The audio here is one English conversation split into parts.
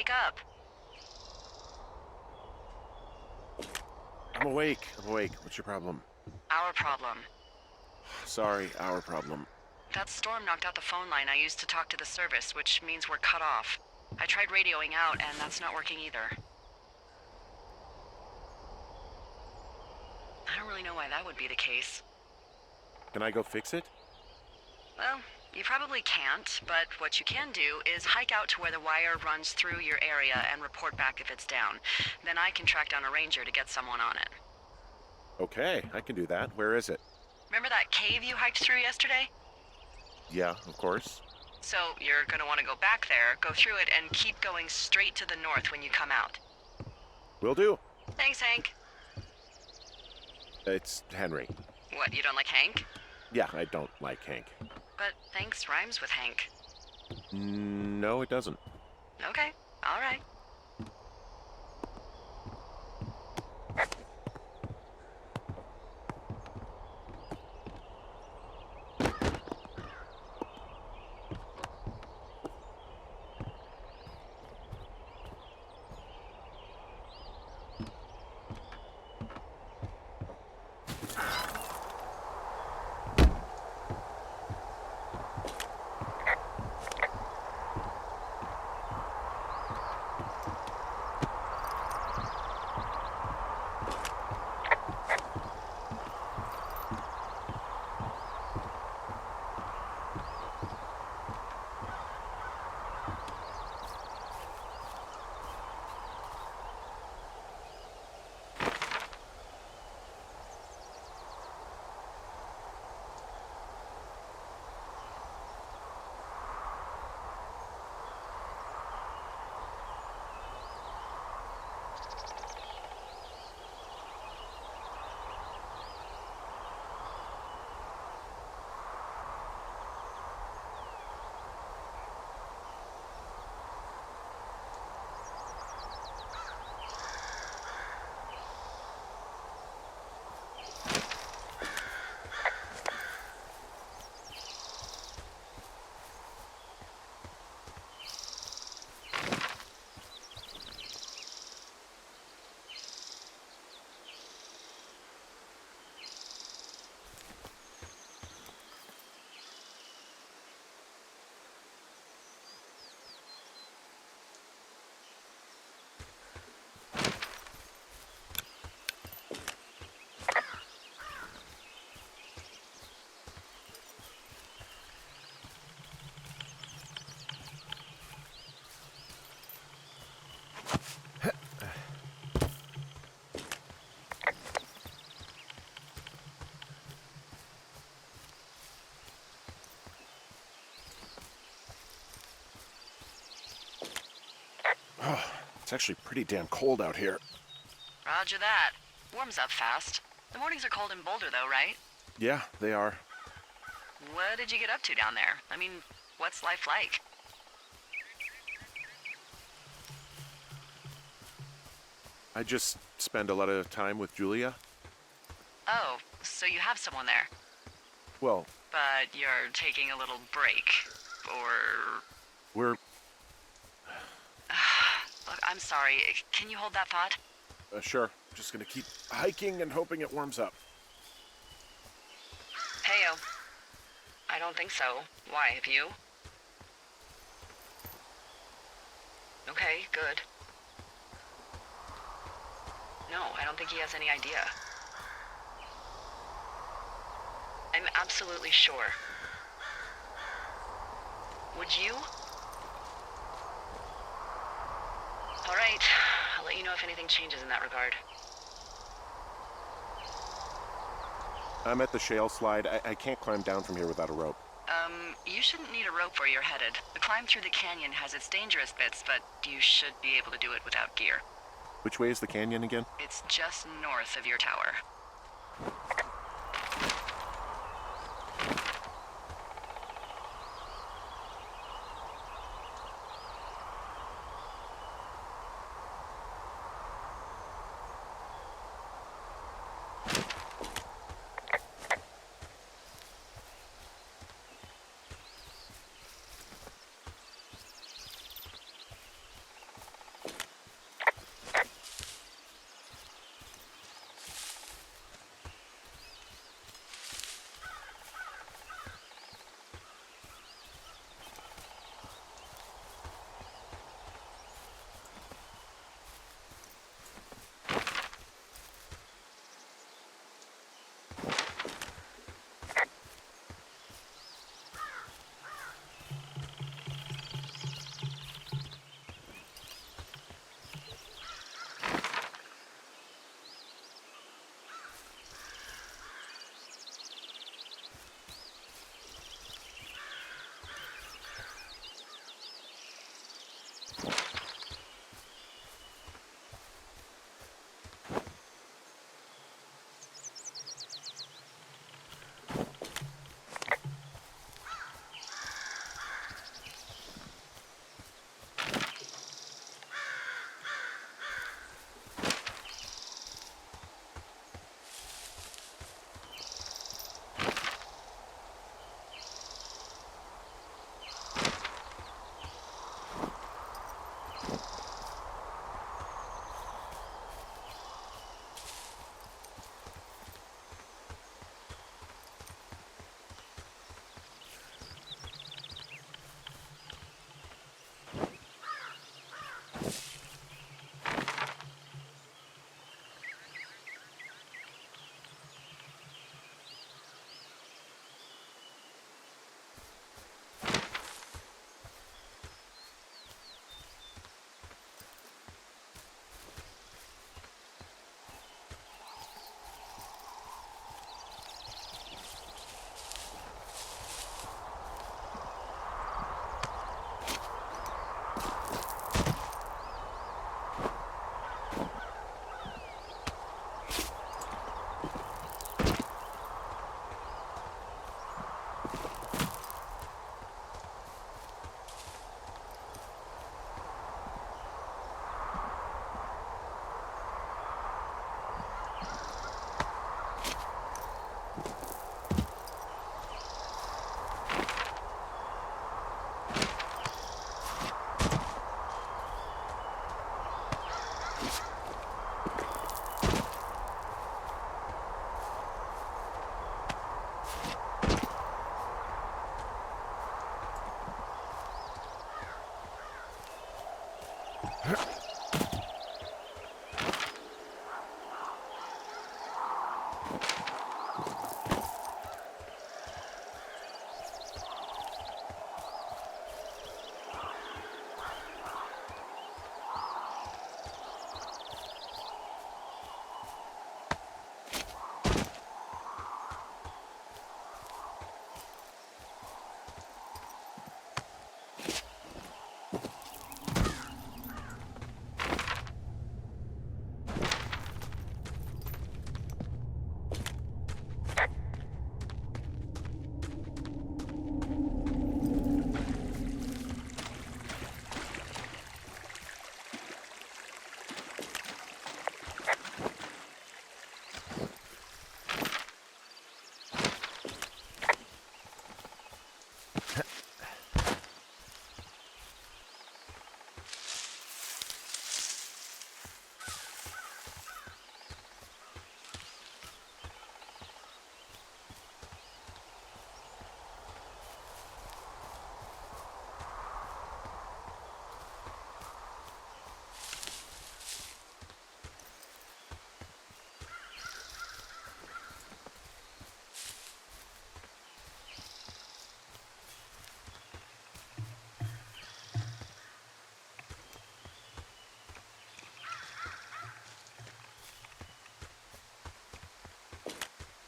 wake up. I'm awake. What's your problem? Our problem. Sorry, our problem. That storm knocked out the phone line I used to talk to the service, which means we're cut off. I tried radioing out, and that's not working either. I don't really know why that would be the case. Can I go fix it? Well, you probably can't, but what you can do is hike out to where the wire runs through your area and report back if it's down. Then I can track down a ranger to get someone on it. Okay, I can do that. Where is it? Remember that cave you hiked through yesterday? Yeah, of course. So you're gonna want to go back there, go through it, and keep going straight to the north when you come out. Will do. Thanks, Hank. It's Henry. What, you don't like Hank? Yeah, I don't like Hank. But thanks rhymes with Hank. No, it doesn't. Okay, all right. Oh, it's actually pretty damn cold out here. Roger that. Warms up fast. The mornings are cold in Boulder, though, right? Yeah, they are. What did you get up to down there? I mean, what's life like? I just spend a lot of time with Julia. Oh, so you have someone there. Well, But you're taking a little break. Or... we're... Look, I'm sorry. Can you hold that thought? Sure. Just gonna keep hiking and hoping it warms up. Heyo. I don't think so. Why, have you? Okay, good. No, I don't think he has any idea. I'm absolutely sure. Would you? All right, I'll let you know if anything changes in that regard. I'm at the shale slide. I can't climb down from here without a rope. You shouldn't need a rope where you're headed. The climb through the canyon has its dangerous bits, but you should be able to do it without gear. Which way is the canyon again? It's just north of your tower.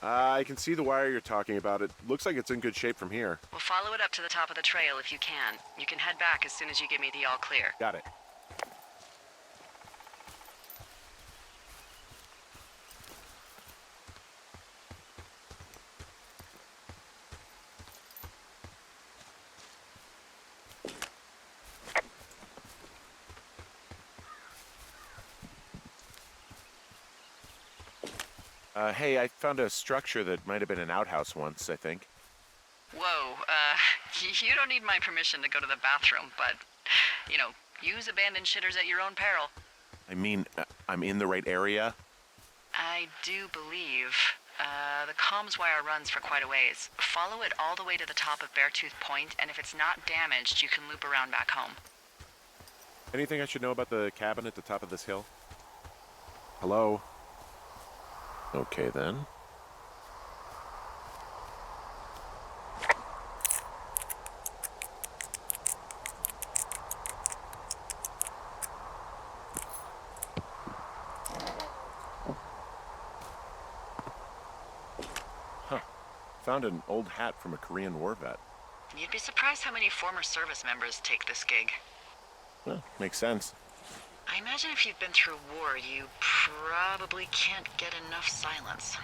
I can see the wire you're talking about. It looks like it's in good shape from here. We'll follow it up to the top of the trail if you can. You can head back as soon as you give me the all clear. Got it. Hey, I found a structure that might have been an outhouse once, I think. Whoa, you don't need my permission to go to the bathroom, but, you know, use abandoned shitters at your own peril. I mean, I'm in the right area? I do believe. The comms wire runs for quite a ways. Follow it all the way to the top of Beartooth Point, and if it's not damaged, you can loop around back home. Anything I should know about the cabin at the top of this hill? Hello? Okay, then. Huh. Found an old hat from a Korean war vet. You'd be surprised how many former service members take this gig. Well, makes sense. I imagine if you've been through war, you probably can't get enough silence.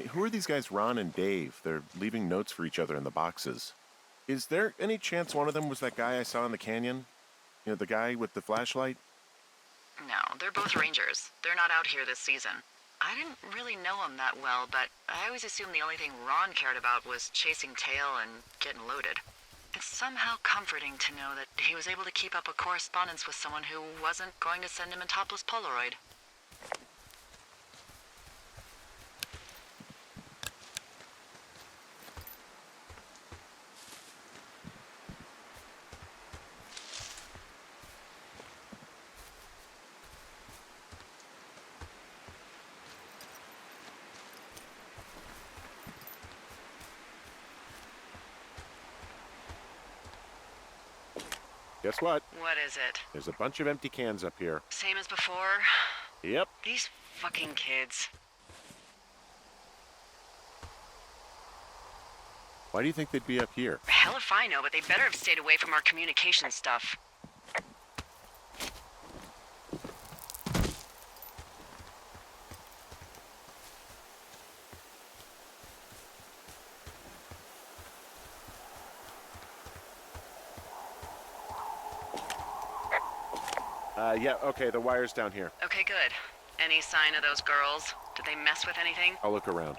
Hey, who are these guys, Ron and Dave? They're leaving notes for each other in the boxes. Is there any chance one of them was that guy I saw in the canyon? You know, the guy with the flashlight? No, they're both rangers. They're not out here this season. I didn't really know him that well, but I always assumed the only thing Ron cared about was chasing tail and getting loaded. It's somehow comforting to know that he was able to keep up a correspondence with someone who wasn't going to send him a topless Polaroid. Guess what? What is it? There's a bunch of empty cans up here. Same as before? Yep. These fucking kids. Why do you think they'd be up here? Hell if I know, but they better have stayed away from our communication stuff. Yeah, okay, the wire's down here. Okay, good. Any sign of those girls? Did they mess with anything? I'll look around.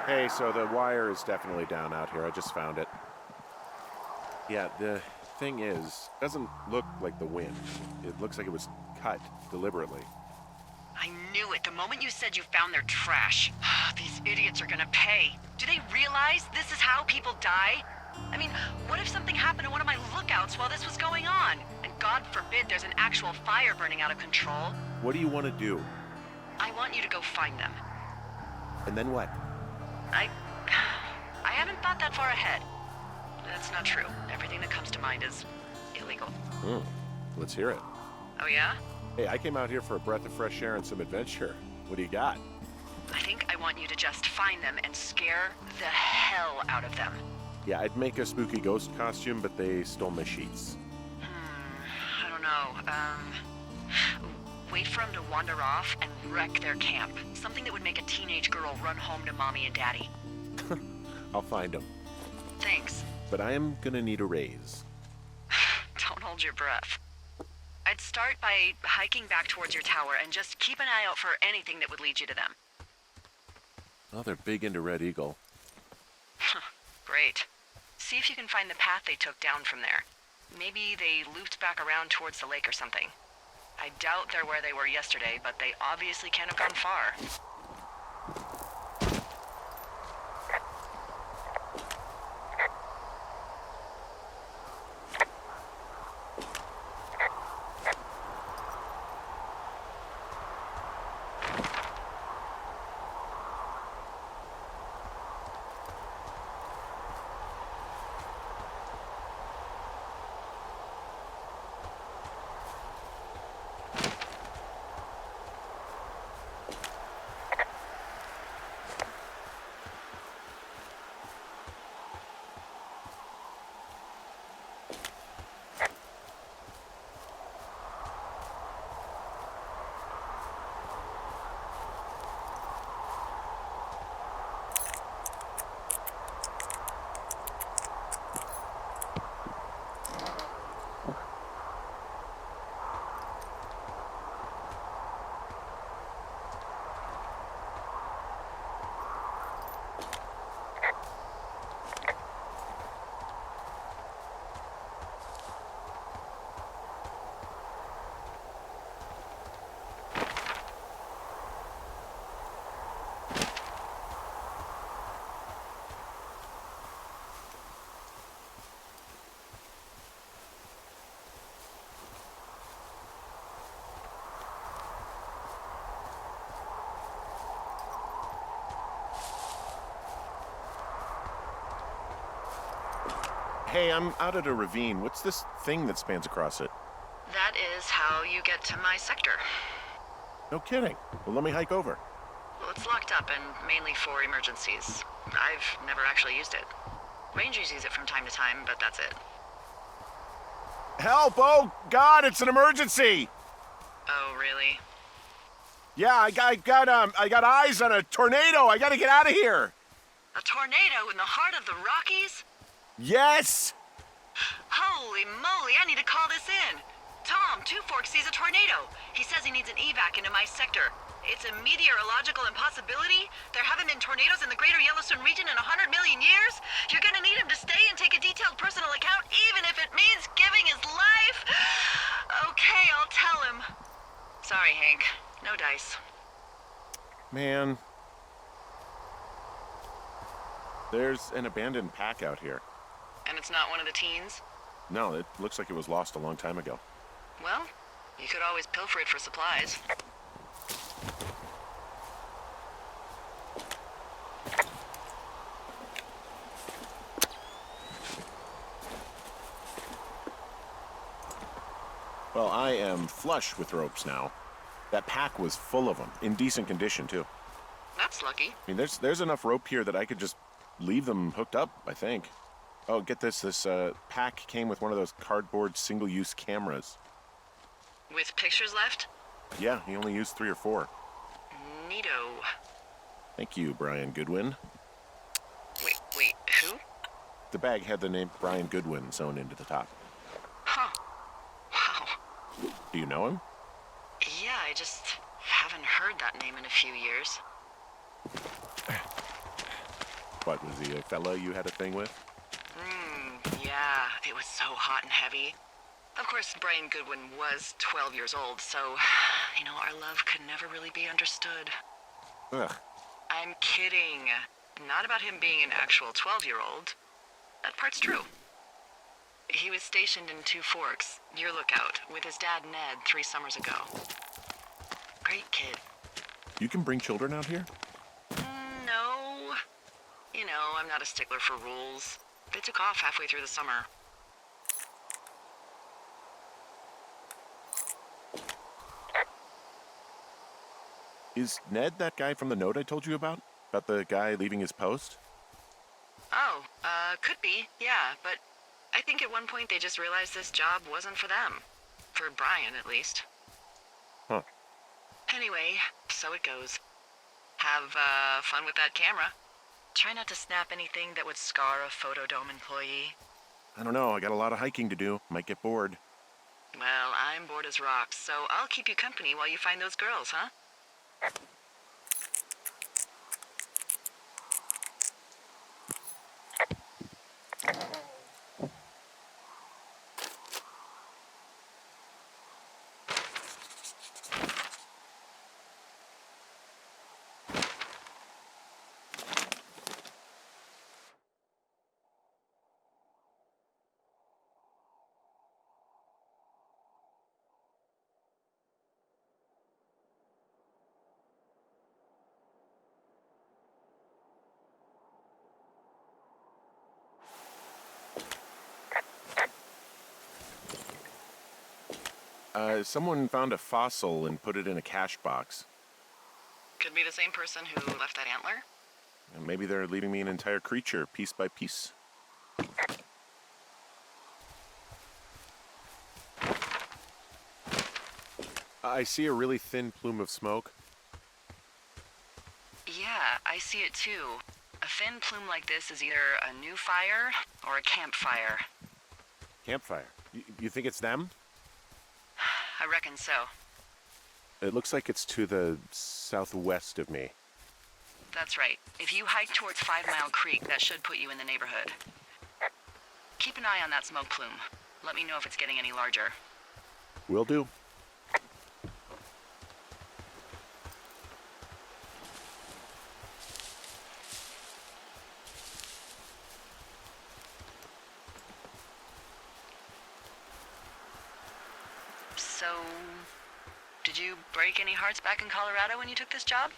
Hey, so the wire is definitely down out here. I just found it. Yeah, the thing is, it doesn't look like the wind. It looks like it was cut deliberately. I knew it the moment you said you found their trash. These idiots are gonna pay. Do they realize this is how people die? I mean, what if something happened to one of my lookouts while this was going on? And God forbid there's an actual fire burning out of control. What do you want to do? I want you to go find them. And then what? I haven't thought that far ahead. That's not true. Everything that comes to mind is illegal. Let's hear it. Oh yeah? Hey, I came out here for a breath of fresh air and some adventure. What do you got? I think I want you to just find them and scare the hell out of them. Yeah, I'd make a spooky ghost costume, but they stole my sheets. I don't know. Wait for them to wander off and wreck their camp. Something that would make a teenage girl run home to mommy and daddy. I'll find them. Thanks. But I am gonna need a raise. Don't hold your breath. I'd start by hiking back towards your tower and just keep an eye out for anything that would lead you to them. Oh, they're big into Red Eagle. Great. See if you can find the path they took down from there. Maybe they looped back around towards the lake or something. I doubt they're where they were yesterday, but they obviously can't have gone far. Hey, I'm out at a ravine. What's this thing that spans across it? That is how you get to my sector. No kidding. Well, let me hike over. Well, it's locked up and mainly for emergencies. I've never actually used it. Rangers use it from time to time, but that's it. Help! Oh, God, it's an emergency! Oh, really? Yeah, I got eyes on a tornado. I gotta get out of here. A tornado in the heart of the Rockies? Yes! Holy moly, I need to call this in. Tom, Two Forks sees a tornado. He says he needs an evac into my sector. It's a meteorological impossibility. There haven't been tornadoes in the greater Yellowstone region in 100 million years. You're gonna need him to stay and take a detailed personal account, even if it means giving his life. Okay, I'll tell him. Sorry, Hank. No dice. Man. There's an abandoned pack out here. And it's not one of the teens? No, it looks like it was lost a long time ago. Well, you could always pilfer it for supplies. Well, I am flush with ropes now. That pack was full of them, in decent condition, too. That's lucky. I mean, there's enough rope here that I could just leave them hooked up, I think. Oh, get this. This pack came with one of those cardboard single-use cameras. With pictures left? Yeah, he only used 3 or 4. Neato. Thank you, Brian Goodwin. Wait, who? The bag had the name Brian Goodwin sewn into the top. Huh. Wow. Do you know him? Yeah, I just haven't heard that name in a few years. What, was he a fella you had a thing with? Yeah, it was so hot and heavy. Of course, Brian Goodwin was 12 years old, so, our love could never really be understood. Ugh. I'm kidding. Not about him being an actual 12-year-old. That part's true. He was stationed in Two Forks, your lookout, with his dad Ned 3 summers ago. Great kid. You can bring children out here? No. I'm not a stickler for rules. They took off halfway through the summer. Is Ned that guy from the note I told you about? About the guy leaving his post? Oh, could be, yeah, but I think at one point they just realized this job wasn't for them. For Brian, at least. Huh. Anyway, so it goes. Have, fun with that camera. Try not to snap anything that would scar a Photodome employee. I don't know, I got a lot of hiking to do. Might get bored. Well, I'm bored as rocks, so I'll keep you company while you find those girls, huh? Someone found a fossil and put it in a cache box. Could be the same person who left that antler. And maybe they're leaving me an entire creature, piece by piece. I see a really thin plume of smoke. Yeah, I see it too. A thin plume like this is either a new fire or a campfire. Campfire. You think it's them? I reckon so. It looks like it's to the southwest of me. That's right. If you hike towards 5 Mile Creek, that should put you in the neighborhood. Keep an eye on that smoke plume. Let me know if it's getting any larger. Will do. So, did you break any hearts back in Colorado when you took this job?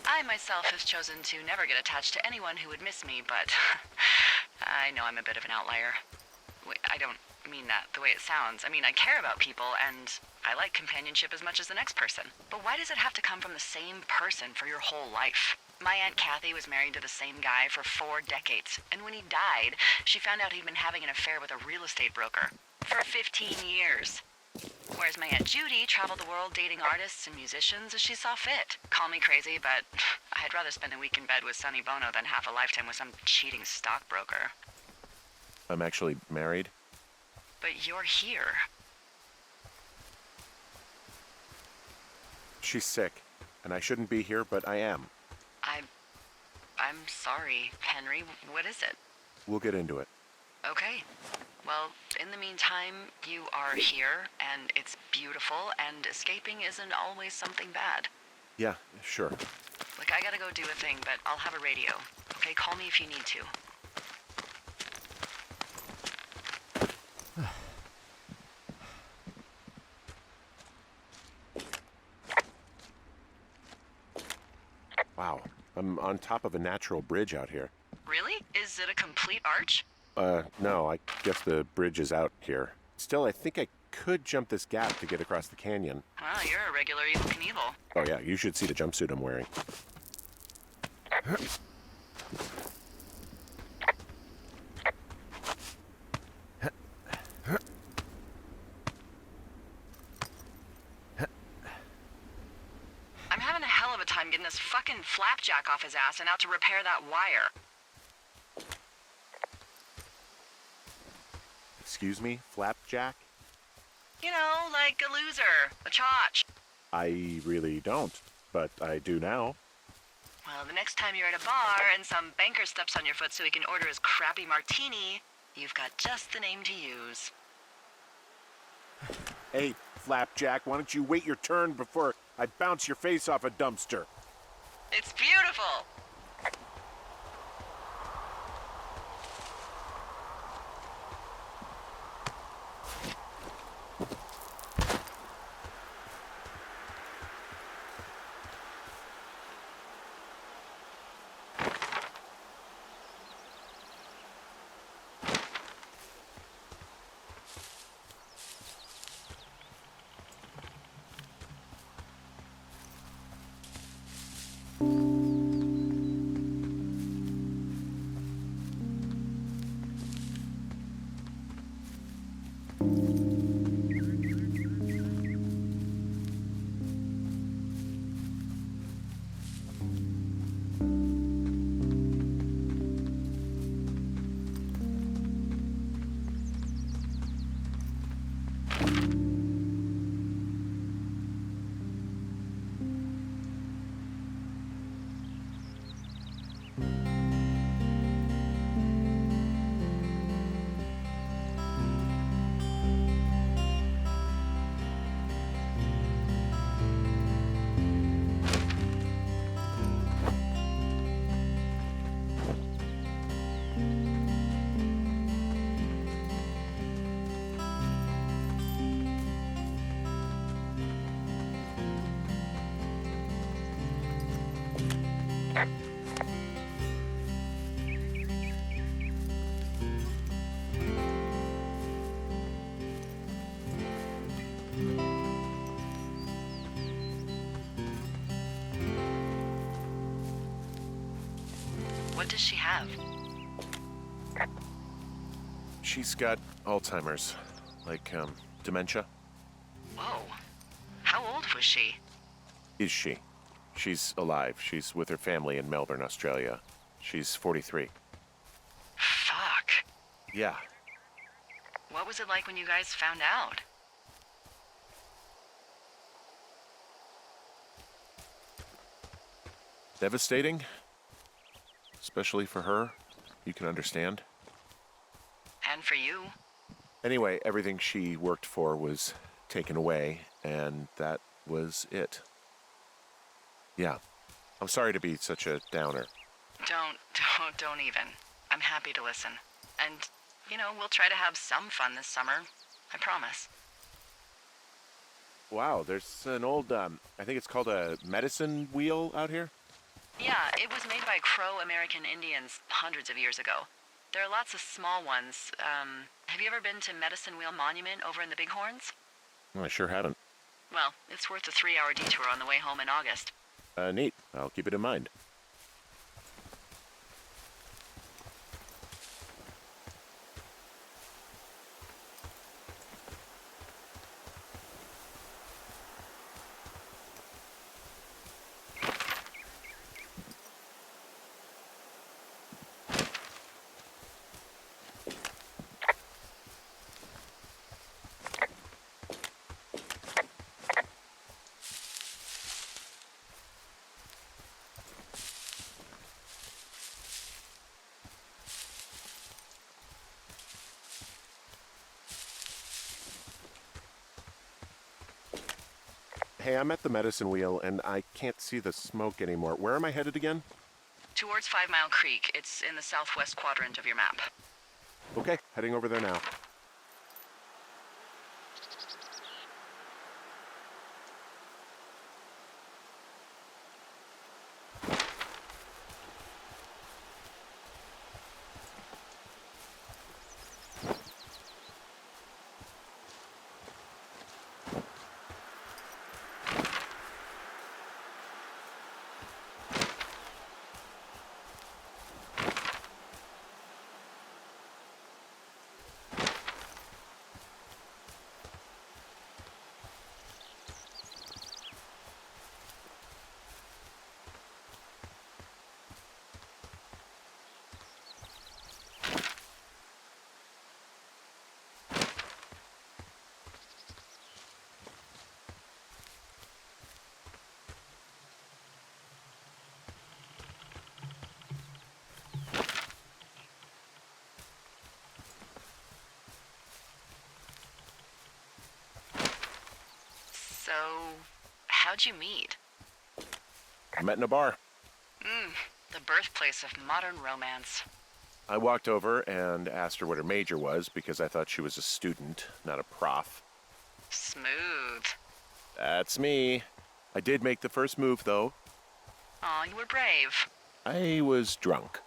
I myself have chosen to never get attached to anyone who would miss me, but I know I'm a bit of an outlier. Wait, I don't mean that the way it sounds. I mean, I care about people, and I like companionship as much as the next person. But why does it have to come from the same person for your whole life? My Aunt Kathy was married to the same guy for 4 decades, and when he died, she found out he'd been having an affair with a real estate broker for 15 years. Whereas my Aunt Judy traveled the world dating artists and musicians as she saw fit. Call me crazy, but I'd rather spend a week in bed with Sonny Bono than half a lifetime with some cheating stockbroker. I'm actually married. But you're here. She's sick, and I shouldn't be here, but I am. I'm sorry, Henry. What is it? We'll get into it. Okay. Well, in the meantime, you are here, and it's beautiful, and escaping isn't always something bad. Yeah, sure. Look, I gotta go do a thing, but I'll have a radio. Okay, call me if you need to. Wow, I'm on top of a natural bridge out here. Really? Is it a complete arch? No, I guess the bridge is out here. Still, I think I could jump this gap to get across the canyon. Well, you're a regular Evel Knievel. Oh yeah, you should see the jumpsuit I'm wearing. I'm having a hell of a time getting this fucking flapjack off his ass and out to repair that wire. Excuse me, flapjack? You know, like a loser, a chotch. I really don't, but I do now. Well, the next time you're at a bar and some banker steps on your foot so he can order his crappy martini, you've got just the name to use. Hey, flapjack, why don't you wait your turn before I bounce your face off a dumpster? It's beautiful. What does she have? She's got Alzheimer's, like, dementia. Whoa. How old was she? Is she? She's alive. She's with her family in Melbourne, Australia. She's 43. Fuck. Yeah. What was it like when you guys found out? Devastating. Especially for her. You can understand. And for you? Anyway, everything she worked for was taken away, and that was it. Yeah. I'm sorry to be such a downer. Don't even. I'm happy to listen. And, you know, we'll try to have some fun this summer. I promise. Wow, there's an old, I think it's called a medicine wheel out here? Yeah, it was made by Crow American Indians hundreds of years ago. There are lots of small ones. Have you ever been to Medicine Wheel Monument over in the Bighorns? I sure haven't. Well, it's worth a 3-hour detour on the way home in August. Neat. I'll keep it in mind. Hey, I'm at the medicine wheel, and I can't see the smoke anymore. Where am I headed again? Towards 5 Mile Creek. It's in the southwest quadrant of your map. Okay, heading over there now. So, how'd you meet? I met in a bar. The birthplace of modern romance. I walked over and asked her what her major was because I thought she was a student, not a prof. Smooth. That's me. I did make the first move, though. Aw, you were brave. I was drunk.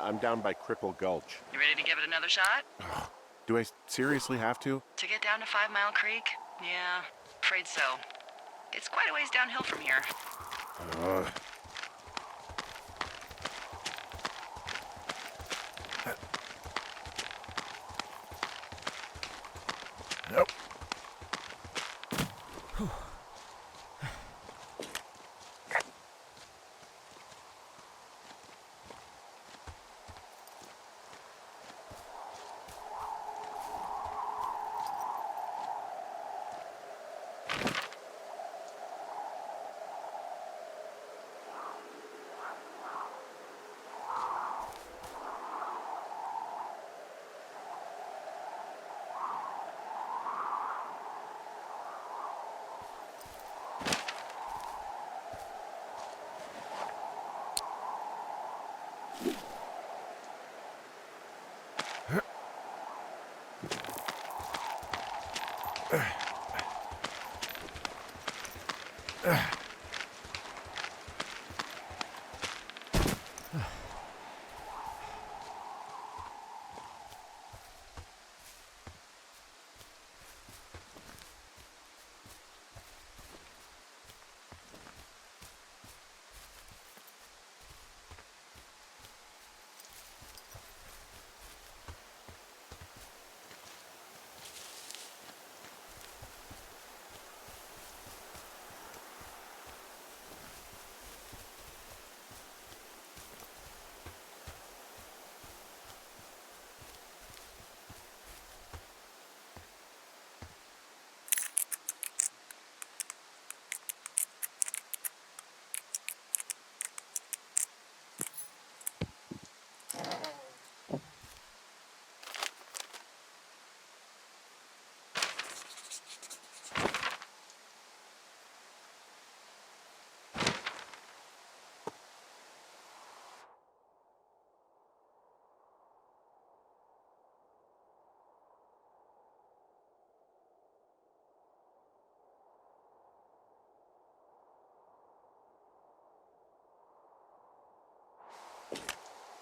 I'm down by Cripple Gulch. You ready to give it another shot? Do I seriously have to? To get down to 5 Mile Creek? Yeah, afraid so. It's quite a ways downhill from here. Nope.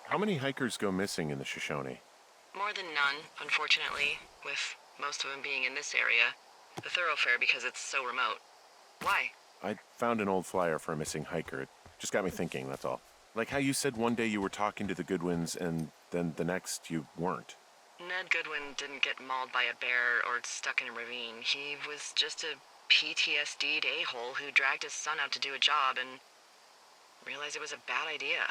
How many hikers go missing in the Shoshone? More than none, unfortunately, with most of them being in this area. The thoroughfare because it's so remote. Why? I found an old flyer for a missing hiker. It just got me thinking, that's all. Like how you said one day you were talking to the Goodwins and then the next you weren't. Ned Goodwin didn't get mauled by a bear or stuck in a ravine. He was just a PTSD'd a-hole who dragged his son out to do a job and realized it was a bad idea.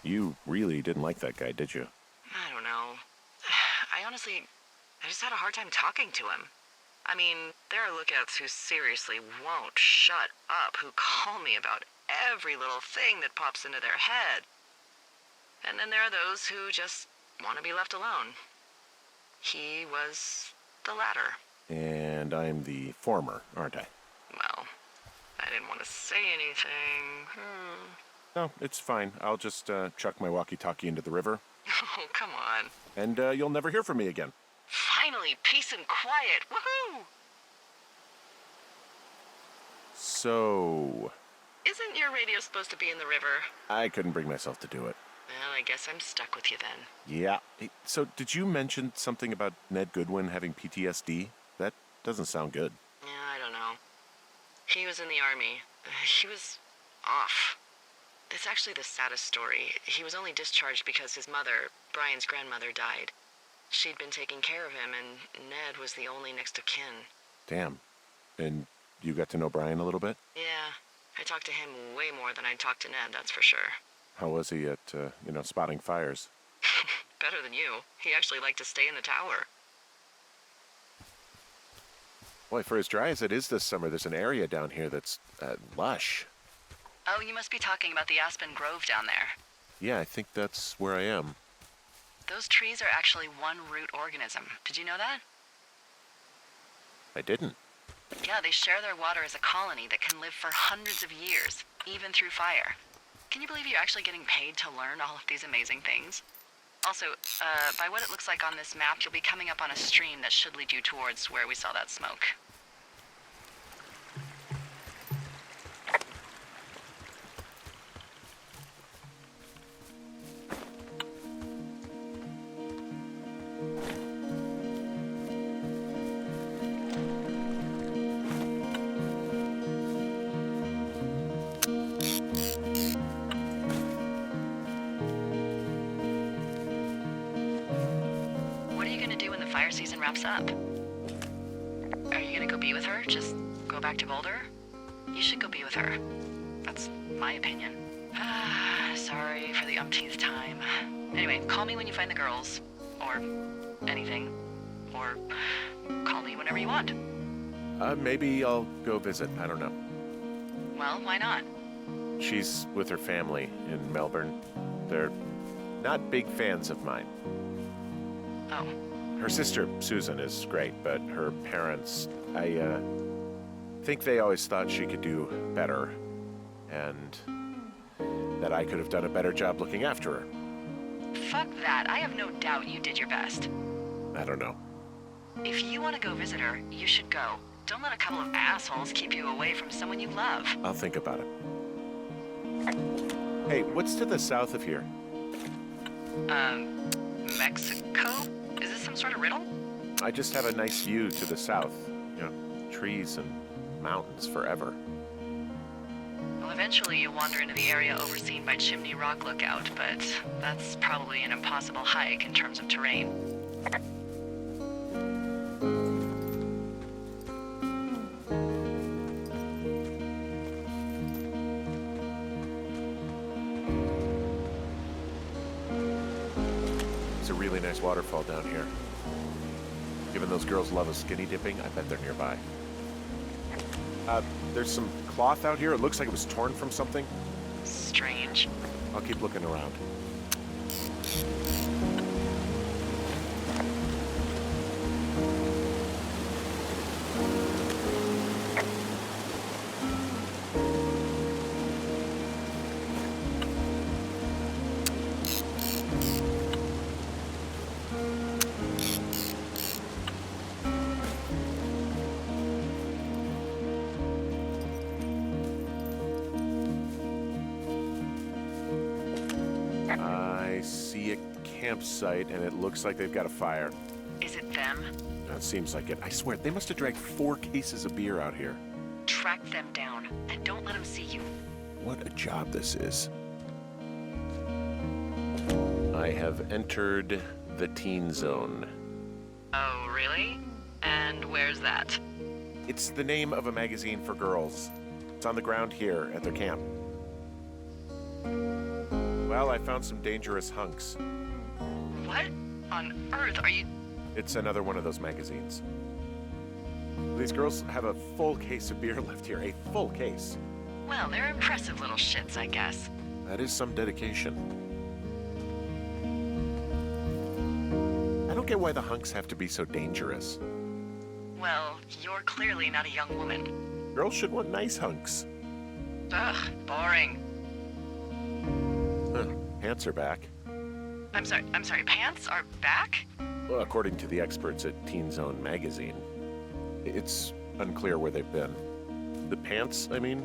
You really didn't like that guy, did you? I don't know. I just had a hard time talking to him. I mean, there are lookouts who seriously won't shut up, who call me about every little thing that pops into their head. And then there are those who just want to be left alone. He was the latter. And I'm the former, aren't I? Well, I didn't want to say anything. No, it's fine. I'll just chuck my walkie-talkie into the river. Oh, come on. And you'll never hear from me again. Finally, peace and quiet. Woohoo! So... Isn't your radio supposed to be in the river? I couldn't bring myself to do it. Well, I guess I'm stuck with you then. Yeah. Hey, so did you mention something about Ned Goodwin having PTSD? That doesn't sound good. Yeah, I don't know. He was in the army. He was off. It's actually the saddest story. He was only discharged because his mother, Brian's grandmother, died. She'd been taking care of him, and Ned was the only next of kin. Damn. And you got to know Brian a little bit? Yeah. I talked to him way more than I'd talked to Ned, that's for sure. How was he at, spotting fires? Better than you. He actually liked to stay in the tower. Boy, for as dry as it is this summer, there's an area down here that's lush. Oh, you must be talking about the Aspen Grove down there. Yeah, I think that's where I am. Those trees are actually one root organism. Did you know that? I didn't. Yeah, they share their water as a colony that can live for hundreds of years, even through fire. Can you believe you're actually getting paid to learn all of these amazing things? Also, by what it looks like on this map, you'll be coming up on a stream that should lead you towards where we saw that smoke. Season wraps up. Are you gonna go be with her? Just go back to Boulder? You should go be with her. That's my opinion. Sorry for the umpteenth time. Anyway, call me when you find the girls. Or anything. Or call me whenever you want. Maybe I'll go visit. I don't know. Well, why not? She's with her family in Melbourne. They're not big fans of mine. Oh. Her sister, Susan, is great, but her parents, I think they always thought she could do better, and that I could have done a better job looking after her. Fuck that. I have no doubt you did your best. I don't know. If you want to go visit her, you should go. Don't let a couple of assholes keep you away from someone you love. I'll think about it. Hey, what's to the south of here? Mexico? Is this some sort of riddle? I just have a nice view to the south. Trees and mountains forever. Well, eventually you'll wander into the area overseen by Chimney Rock Lookout, but that's probably an impossible hike in terms of terrain. It's a really nice waterfall down here. Given those girls love a skinny dipping, I bet they're nearby. There's some cloth out here. It looks like it was torn from something. Strange. I'll keep looking around. I see a campsite, and it looks like they've got a fire. Is it them? It seems like it. I swear, they must have dragged 4 cases of beer out here. Track them down, and don't let them see you. What a job this is. I have entered the teen zone. Oh, really? And where's that? It's the name of a magazine for girls. It's on the ground here at their camp. Well, I found some dangerous hunks. What on earth are you... It's another one of those magazines. These girls have a full case of beer left here, a full case. Well, they're impressive little shits, I guess. That is some dedication. I don't get why the hunks have to be so dangerous. Well, you're clearly not a young woman. Girls should want nice hunks. Ugh, boring. Huh, pants are back. I'm sorry, pants are back? Well, according to the experts at Teen Zone magazine. It's unclear where they've been. The pants, I mean?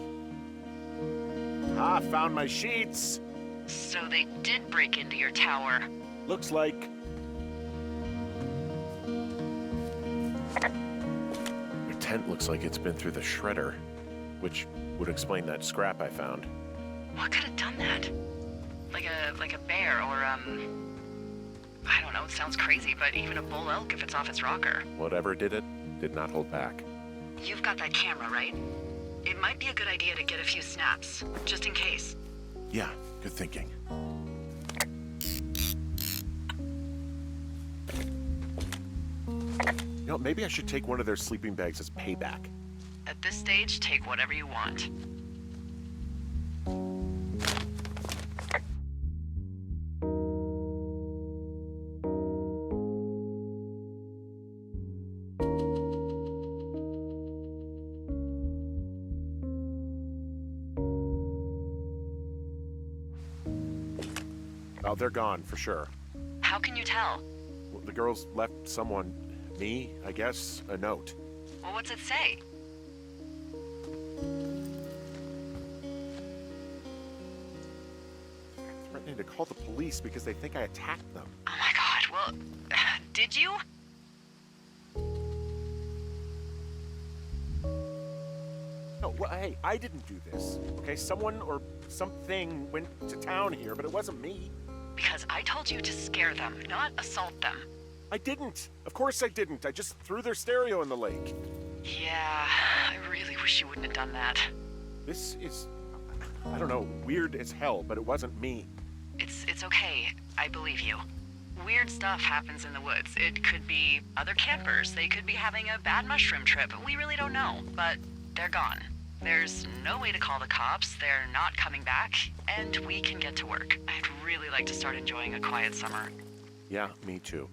Ah, found my sheets! So they did break into your tower. Looks like... Your tent looks like it's been through the shredder, which would explain that scrap I found. What could have done that? Like a bear or, I don't know, it sounds crazy, but even a bull elk if it's off its rocker. Whatever did it, did not hold back. You've got that camera, right? It might be a good idea to get a few snaps, just in case. Yeah, good thinking. You know, maybe I should take one of their sleeping bags as payback. At this stage, take whatever you want. Oh, they're gone, for sure. How can you tell? Well, the girls left someone, me, I guess, a note. Well, what's it say? Threatening to call the police because they think I attacked them. Oh my god, well, did you? No, well, hey, I didn't do this, okay? Someone or something went to town here, but it wasn't me. Because I told you to scare them, not assault them. I didn't. Of course I didn't. I just threw their stereo in the lake. Yeah, I really wish you wouldn't have done that. This is, I don't know, weird as hell, but it wasn't me. It's okay. I believe you. Weird stuff happens in the woods. It could be other campers. They could be having a bad mushroom trip. We really don't know, but they're gone. There's no way to call the cops. They're not coming back, and we can get to work. I'd really like to start enjoying a quiet summer. Yeah, me too.